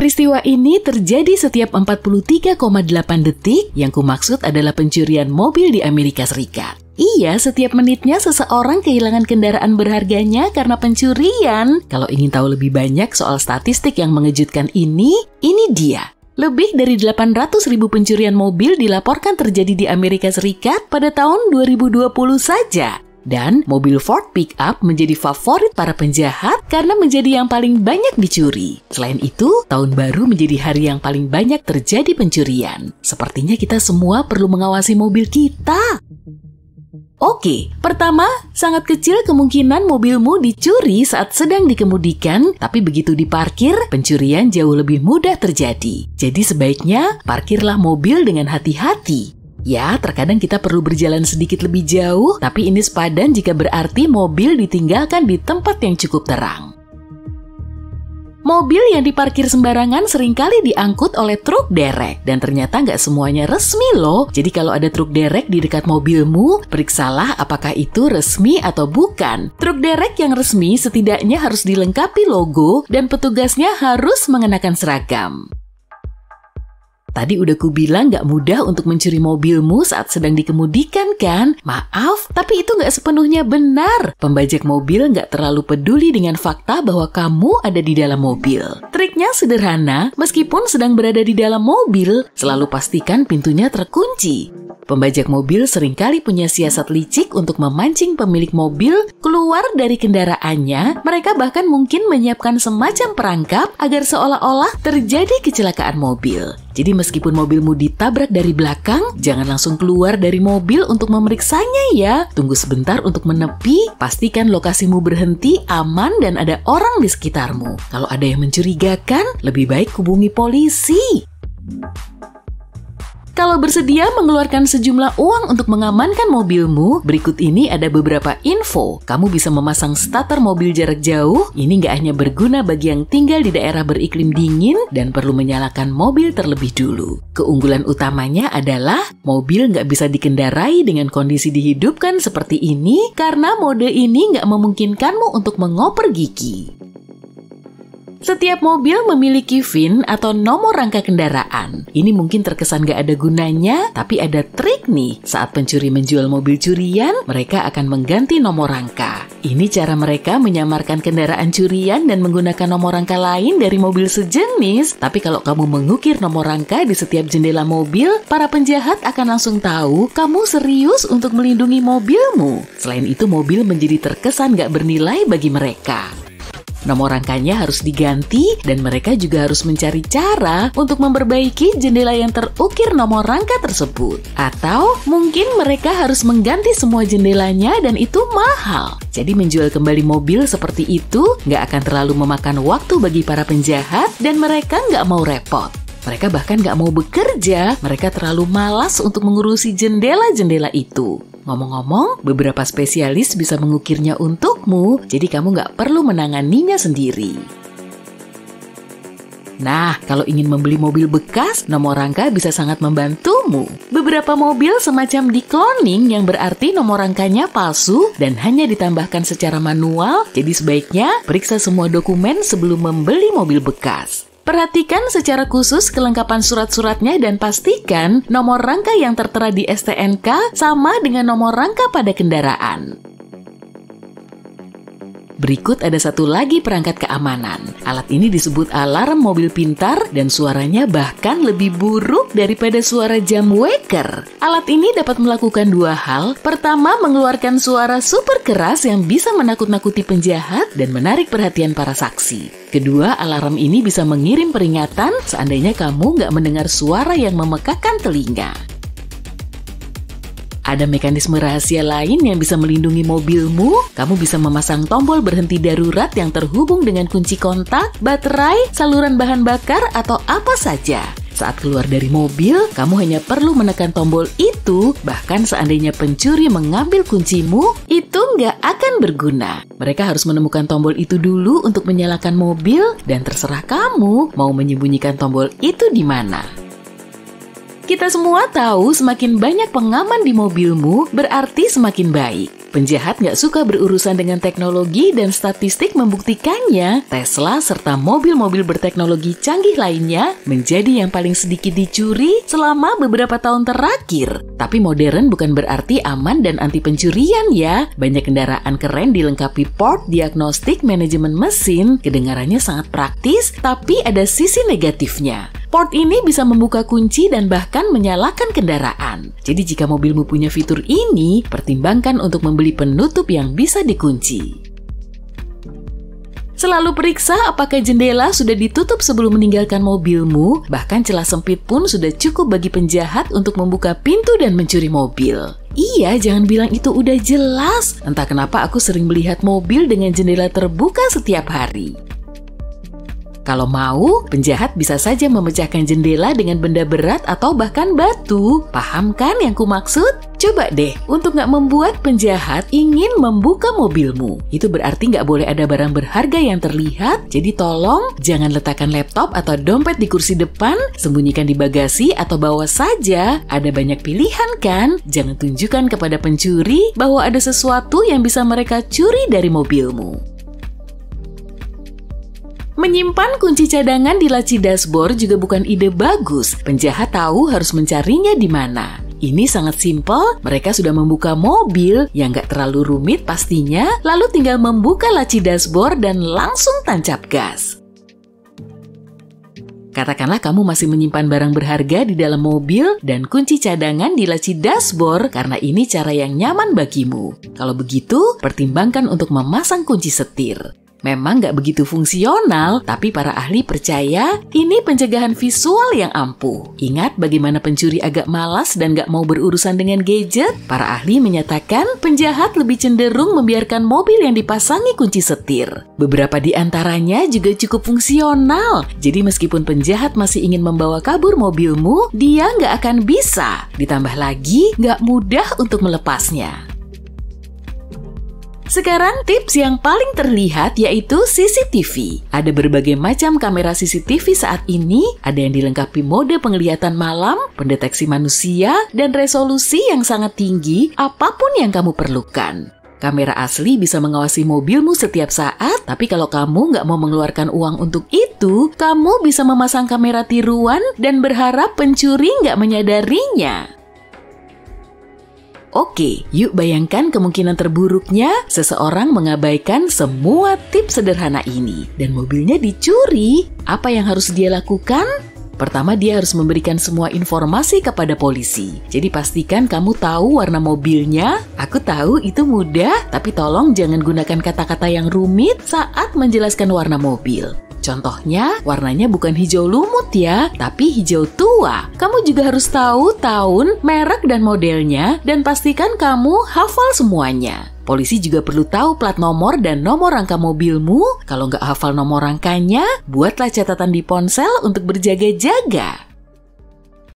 Peristiwa ini terjadi setiap 43,8 detik, yang kumaksud adalah pencurian mobil di Amerika Serikat. Iya, setiap menitnya seseorang kehilangan kendaraan berharganya karena pencurian. Kalau ingin tahu lebih banyak soal statistik yang mengejutkan ini dia. Lebih dari 800.000 pencurian mobil dilaporkan terjadi di Amerika Serikat pada tahun 2020 saja. Dan mobil Ford Pickup menjadi favorit para penjahat karena menjadi yang paling banyak dicuri. Selain itu, tahun baru menjadi hari yang paling banyak terjadi pencurian. Sepertinya kita semua perlu mengawasi mobil kita. Oke, pertama, sangat kecil kemungkinan mobilmu dicuri saat sedang dikemudikan, tapi begitu diparkir, pencurian jauh lebih mudah terjadi. Jadi sebaiknya parkirlah mobil dengan hati-hati. Ya, terkadang kita perlu berjalan sedikit lebih jauh, tapi ini sepadan jika berarti mobil ditinggalkan di tempat yang cukup terang. Mobil yang diparkir sembarangan seringkali diangkut oleh truk derek, dan ternyata nggak semuanya resmi loh. Jadi kalau ada truk derek di dekat mobilmu, periksalah apakah itu resmi atau bukan. Truk derek yang resmi setidaknya harus dilengkapi logo dan petugasnya harus mengenakan seragam. Tadi udah kubilang gak mudah untuk mencuri mobilmu saat sedang dikemudikan kan? Maaf, tapi itu gak sepenuhnya benar. Pembajak mobil gak terlalu peduli dengan fakta bahwa kamu ada di dalam mobil. Triknya sederhana, meskipun sedang berada di dalam mobil, selalu pastikan pintunya terkunci. Pembajak mobil seringkali punya siasat licik untuk memancing pemilik mobil keluar dari kendaraannya. Mereka bahkan mungkin menyiapkan semacam perangkap agar seolah-olah terjadi kecelakaan mobil. Jadi meskipun mobilmu ditabrak dari belakang, jangan langsung keluar dari mobil untuk memeriksanya ya. Tunggu sebentar untuk menepi, pastikan lokasimu berhenti, aman, dan ada orang di sekitarmu. Kalau ada yang mencurigakan, lebih baik hubungi polisi. Kalau bersedia mengeluarkan sejumlah uang untuk mengamankan mobilmu, berikut ini ada beberapa info. Kamu bisa memasang starter mobil jarak jauh. Ini nggak hanya berguna bagi yang tinggal di daerah beriklim dingin dan perlu menyalakan mobil terlebih dulu. Keunggulan utamanya adalah mobil nggak bisa dikendarai dengan kondisi dihidupkan seperti ini karena mode ini nggak memungkinkanmu untuk mengoper gigi. Setiap mobil memiliki VIN atau nomor rangka kendaraan. Ini mungkin terkesan gak ada gunanya, tapi ada trik nih. Saat pencuri menjual mobil curian, mereka akan mengganti nomor rangka. Ini cara mereka menyamarkan kendaraan curian dan menggunakan nomor rangka lain dari mobil sejenis. Tapi kalau kamu mengukir nomor rangka di setiap jendela mobil, para penjahat akan langsung tahu kamu serius untuk melindungi mobilmu. Selain itu, mobil menjadi terkesan gak bernilai bagi mereka. Nomor rangkanya harus diganti dan mereka juga harus mencari cara untuk memperbaiki jendela yang terukir nomor rangka tersebut. Atau mungkin mereka harus mengganti semua jendelanya dan itu mahal. Jadi menjual kembali mobil seperti itu nggak akan terlalu memakan waktu bagi para penjahat dan mereka nggak mau repot. Mereka bahkan nggak mau bekerja, mereka terlalu malas untuk mengurusi jendela-jendela itu. Ngomong-ngomong, beberapa spesialis bisa mengukirnya untukmu, jadi kamu nggak perlu menanganinya sendiri. Nah, kalau ingin membeli mobil bekas, nomor rangka bisa sangat membantumu. Beberapa mobil semacam di-cloning yang berarti nomor rangkanya palsu dan hanya ditambahkan secara manual, jadi sebaiknya periksa semua dokumen sebelum membeli mobil bekas. Perhatikan secara khusus kelengkapan surat-suratnya dan pastikan nomor rangka yang tertera di STNK sama dengan nomor rangka pada kendaraan. Berikut ada satu lagi perangkat keamanan. Alat ini disebut alarm mobil pintar dan suaranya bahkan lebih buruk daripada suara jam waker. Alat ini dapat melakukan dua hal. Pertama, mengeluarkan suara super keras yang bisa menakut-nakuti penjahat dan menarik perhatian para saksi. Kedua, alarm ini bisa mengirim peringatan seandainya kamu nggak mendengar suara yang memekakan telinga. Ada mekanisme rahasia lain yang bisa melindungi mobilmu. Kamu bisa memasang tombol berhenti darurat yang terhubung dengan kunci kontak, baterai, saluran bahan bakar, atau apa saja. Saat keluar dari mobil, kamu hanya perlu menekan tombol itu, bahkan seandainya pencuri mengambil kuncimu, itu nggak akan berguna. Mereka harus menemukan tombol itu dulu untuk menyalakan mobil, dan terserah kamu mau menyembunyikan tombol itu di mana. Kita semua tahu semakin banyak pengaman di mobilmu berarti semakin baik. Penjahat nggak suka berurusan dengan teknologi dan statistik membuktikannya. Tesla serta mobil-mobil berteknologi canggih lainnya menjadi yang paling sedikit dicuri selama beberapa tahun terakhir. Tapi modern bukan berarti aman dan anti pencurian ya. Banyak kendaraan keren dilengkapi port diagnostik manajemen mesin. Kedengarannya sangat praktis, tapi ada sisi negatifnya. Port ini bisa membuka kunci dan bahkan menyalakan kendaraan. Jadi jika mobilmu punya fitur ini, pertimbangkan untuk membeli penutup yang bisa dikunci. Selalu periksa apakah jendela sudah ditutup sebelum meninggalkan mobilmu, bahkan celah sempit pun sudah cukup bagi penjahat untuk membuka pintu dan mencuri mobil. Iya, jangan bilang itu udah jelas. Entah kenapa aku sering melihat mobil dengan jendela terbuka setiap hari. Kalau mau, penjahat bisa saja memecahkan jendela dengan benda berat atau bahkan batu. Paham kan yang kumaksud? Coba deh, untuk nggak membuat penjahat ingin membuka mobilmu. Itu berarti nggak boleh ada barang berharga yang terlihat, jadi tolong jangan letakkan laptop atau dompet di kursi depan, sembunyikan di bagasi atau bawa saja. Ada banyak pilihan kan? Jangan tunjukkan kepada pencuri bahwa ada sesuatu yang bisa mereka curi dari mobilmu. Menyimpan kunci cadangan di laci dashboard juga bukan ide bagus. Penjahat tahu harus mencarinya di mana. Ini sangat simpel, mereka sudah membuka mobil yang nggak terlalu rumit pastinya, lalu tinggal membuka laci dashboard dan langsung tancap gas. Katakanlah kamu masih menyimpan barang berharga di dalam mobil dan kunci cadangan di laci dashboard karena ini cara yang nyaman bagimu. Kalau begitu, pertimbangkan untuk memasang kunci setir. Memang nggak begitu fungsional, tapi para ahli percaya ini pencegahan visual yang ampuh. Ingat bagaimana pencuri agak malas dan nggak mau berurusan dengan gadget? Para ahli menyatakan penjahat lebih cenderung membiarkan mobil yang dipasangi kunci setir. Beberapa di antaranya juga cukup fungsional. Jadi meskipun penjahat masih ingin membawa kabur mobilmu, dia nggak akan bisa. Ditambah lagi, nggak mudah untuk melepasnya. Sekarang tips yang paling terlihat yaitu CCTV. Ada berbagai macam kamera CCTV saat ini, ada yang dilengkapi mode penglihatan malam, pendeteksi manusia, dan resolusi yang sangat tinggi apapun yang kamu perlukan. Kamera asli bisa mengawasi mobilmu setiap saat, tapi kalau kamu nggak mau mengeluarkan uang untuk itu, kamu bisa memasang kamera tiruan dan berharap pencuri nggak menyadarinya. Oke, yuk bayangkan kemungkinan terburuknya seseorang mengabaikan semua tips sederhana ini dan mobilnya dicuri. Apa yang harus dia lakukan? Pertama, dia harus memberikan semua informasi kepada polisi. Jadi pastikan kamu tahu warna mobilnya. Aku tahu itu mudah, tapi tolong jangan gunakan kata-kata yang rumit saat menjelaskan warna mobil. Contohnya, warnanya bukan hijau lumut ya, tapi hijau tua. Kamu juga harus tahu tahun, merek, dan modelnya, dan pastikan kamu hafal semuanya. Polisi juga perlu tahu plat nomor dan nomor rangka mobilmu. Kalau nggak hafal nomor rangkanya, buatlah catatan di ponsel untuk berjaga-jaga.